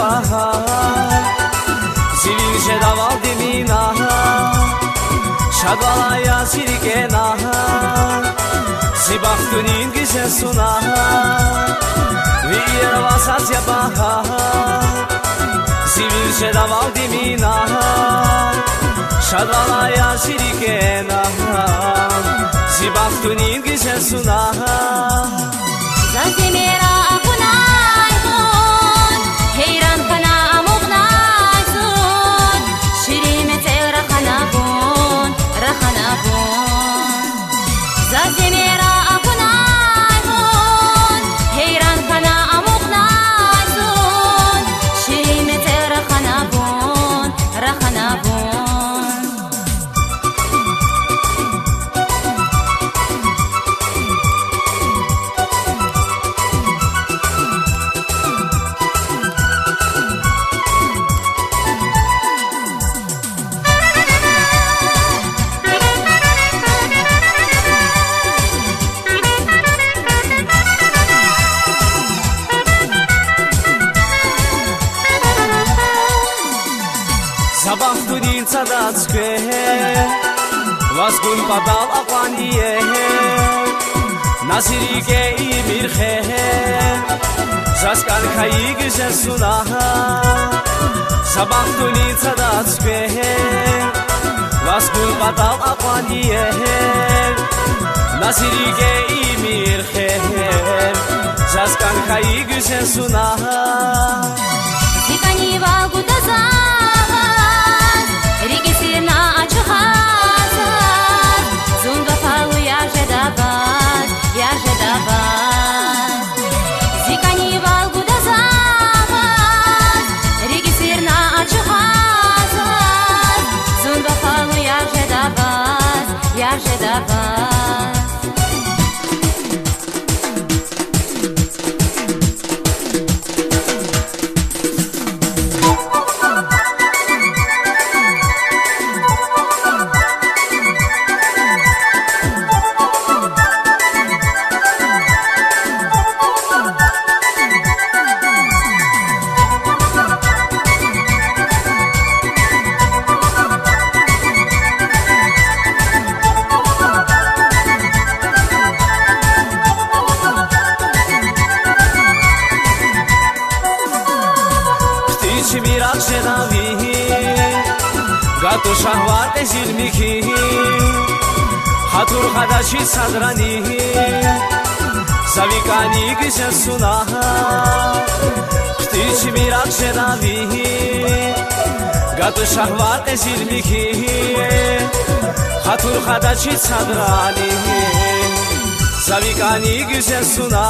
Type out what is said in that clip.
bahar Zivince daval dimina Şadvalaya sirkena Zibahtunin güzel suna Viyera vasatya bahar Zivince daval dimina Şadvalaya sirkena Zibahtunin güzel suna Zazimera akunaysun Heyran kana amugnaysun Şirimete rakhanabun Zazimera akunaysun Heyran kana amugnaysun Şirimete rakhanabun Zabahtunin tsadazke Vazgun padal aqaniye Nasirike imirhe Zaskan kayi güzel suna Zabahtunin tsadazke Vazgun padal aqaniye Nasirike imirhe Zaskan kayi güzel suna Zikani valgudaza Регистрина ачухазат Зунга палу я же дават Зикани валгуда зават Регистрина ачухазат Зунга палу я же дават Mirach shenavi Gato shahvat zilmiki Hatur khadashi sadrani Zavikani güzel suna Ptichi mirach shenavi Gato shahvat zilmiki Hatur khadashi sadrani Zavikani güzel suna